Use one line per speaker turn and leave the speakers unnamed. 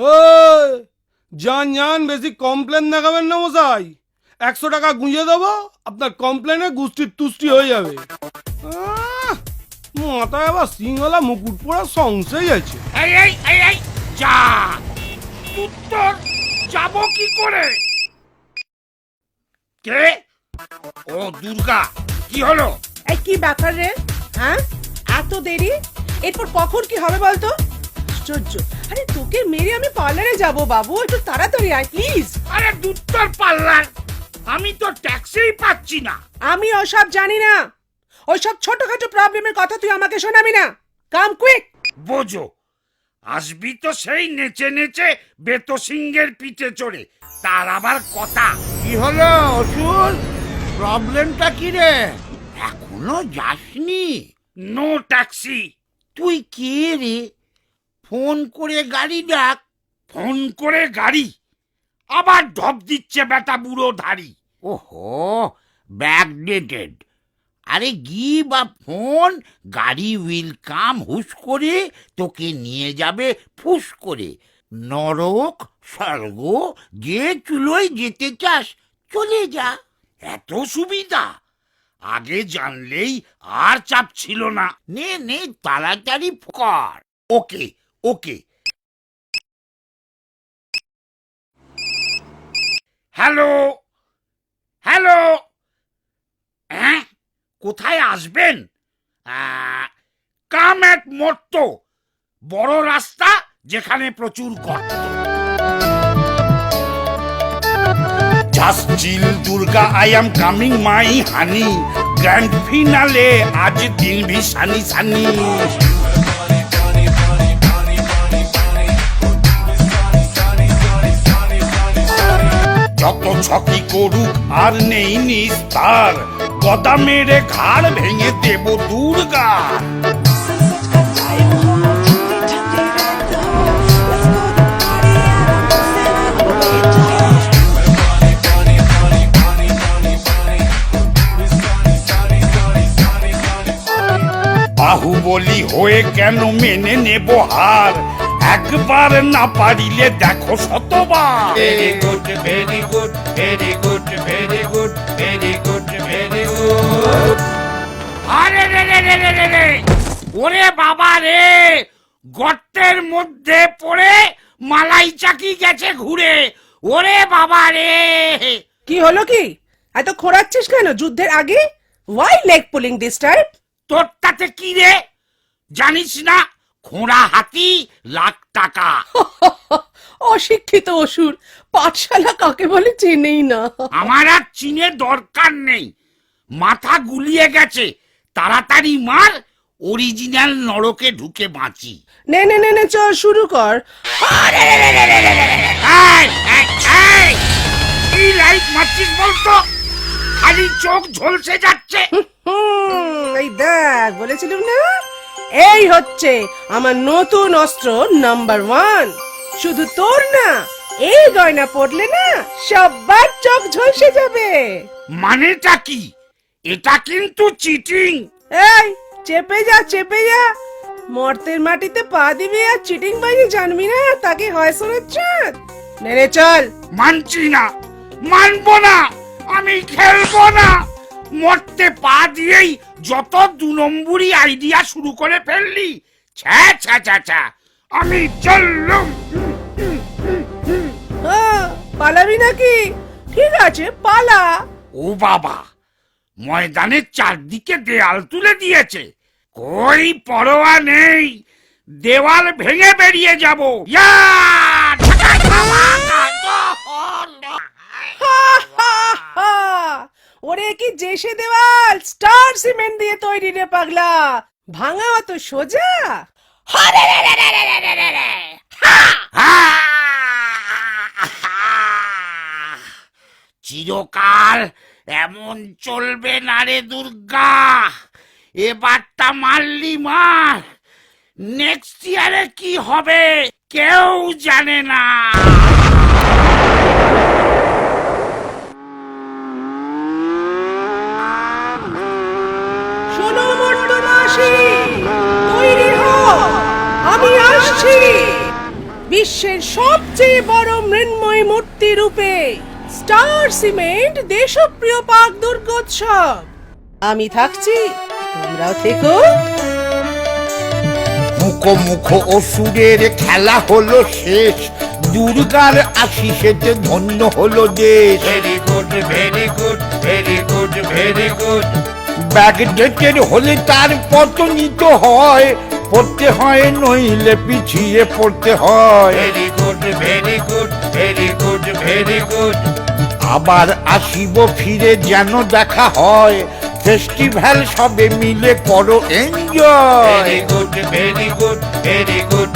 ওই যান যান, বেশি কমপ্লেন দেখাবেন না মশাই। 100 টাকা গুঁজে দেবো, আপনার কমপ্লেনে গুষ্টির তুষ্টি হয়ে যাবে। মাথায় আবার সিংহলা মুকুট পড়া সংশয় আছে।
এই এই এই এই যা, উত্তর যাব কি করে? কে? ও দুর্গা, কি হলো?
এই কি ব্যাপার রে? হ্যাঁ, এত দেরি? এরপর কখন কি হবে বলতো? আশ্চর্য। আরে তোকে মেরে আমি পার্লারে যাব বাবু, একটু তাড়াতাড়ি আয় প্লিজ।
আরে দুত্তর পাল্লার, আমি তো ট্যাক্সিই পাচ্ছি না।
আমি ওসব জানি না, ওইসব ছোটখাটো প্রবলেমের কথা তুই আমাকে শোনাবি না। কাম কুইক।
বোঝো, আসবি তো সেই নেচে নেচে বেতো সিংহের পিঠে চড়ে, তার আবার কথা।
কি হলো অসুর? প্রবলেমটা কি রে? এখনো যাসনি?
No taxi.
তুই কে রে? ফোন করে গাড়ি ডাক।
ফোন করে গাড়ি? আবার ঢপ দিচ্ছে বেটা বুড়ো ধাড়ি।
ওহো, ব্যাকডেটেড। আরে গিভ আ ফোন, গাড়ি উইল কাম হুশ করে, তোকে নিয়ে যাবে ফুস করে। নরক স্বর্গ যে চুলোয় যেতে চাস চলে যা।
এত সুবিধা? আগে জানলেই আর চাপ ছিল না।
নে নে, তাড়াতাড়ি কর।
ওকে ওকে। হ্যালো হ্যালো, হ্যাঁ কোথায় আসবেন? কাম এট মোট্টো, বড় রাস্তা যেখানে প্রচুর গর্ত। Just chill Durga, I am coming my honey. Grand finale আজ দিন ভি সানি সানি। যত ছকি করুক আর নেই নিস্তার, গদা মেরে ঘাড় ভেঙে দেব দুর্গা। বাহুবলী হয়ে কেন মেনে নেব হার? একবার না পারিলে দেখো শতবার। Very good very good very good very good very good very good. আরে রে রে রে রে রে রে, ওরে বাবা রে, গর্তের মধ্যে পড়ে মালাই চাকি গেছে ঘুরে। ওরে বাবা রে।
কি হলো কি? এত খোঁড়াচ্ছিস কেন যুদ্ধের আগে? Why leg pulling this time?
তোর তাতে কি রে? জানিস না খোঁড়া হাতি লাখ টাকা।
অশিক্ষিত অসুর, পাঠশালা কাকে বলে চেনেই না।
আমার আর চিনে দরকার নেই, মাথা গুলিয়ে গেছে। তাড়াতাড়ি মার, অরিজিনাল নরকে ঢুকে বাঁচি।
নে নে নে নে, চল শুরু কর।
কি লাইট মারছিস বলতো? খালি চোখ ঝলসে যাচ্ছে।
এই দেখ, বলেছিলাম না, এই হচ্ছে আমার নতুন অস্ত্র নাম্বার 1। শুধু তোর না, এই গয়না পড়লে না সবার চোখ ঝলসে যাবে।
মানেটা কি? এটা কিন্তু চিটিং।
এই চেপে যা চেপে যা, মর্তের মাটিতে পা দিবি আর চিটিং বাজি জানবি না, তাকে হয় শোনাচ্ছেন। নে রে চল।
মানছি না, মানবো না, আমি খেলবো না। মরতে পা দিয়েই যত 2 নম্বরই আইডিয়া শুরু করে ফেললি। ছ্যা ছ্যা ছ্যা ছ্যা, আমি চললুম।
পালাবি নাকি? ঠিক আছে পালা।
ও বাবা, ময়দানের চারদিকে দেয়াল তুলে দিয়েছে। কই পরোয়া নেই, দেওয়াল ভেঙে বেরিয়ে যাব। ইয়া!
ওরে কি জেসে দেওয়াল স্টার সিমেন্ট দিয়ে তৈরি রে পাগলা, ভাঙা অত সোজা?
চিরকাল এমন চলবে না রে দুর্গা। এবারটা মারলি মার, নেক্সট ইয়ারে কি হবে কেউ জানে না।
শোনো মর্দনাশী, তৈরি হও, আমি আসছি। বিশ্বের সবচেয়ে বড় মৃন্ময় মূর্তি রূপে স্টার সিমেন্ট দেশপ্রিয় পাক দুর্গোৎসব। আমি থাকছি, তোমরাও থেকো।
মুখো অসুরের খেলা হলো শেষ, দুর্গার আশিসেতে ধন্য হলো দেশ। Very good very good very good very good. Backdated হলে তার পতনিত হয়, পড়তে হয় নইলে পিছিয়ে পড়তে হয়। Very good very good very good very good. আবার আসিব ফিরে যেন দেখা হয়, ফেস্টিভ্যাল সবে মিলে করো enjoy. Very good very good very good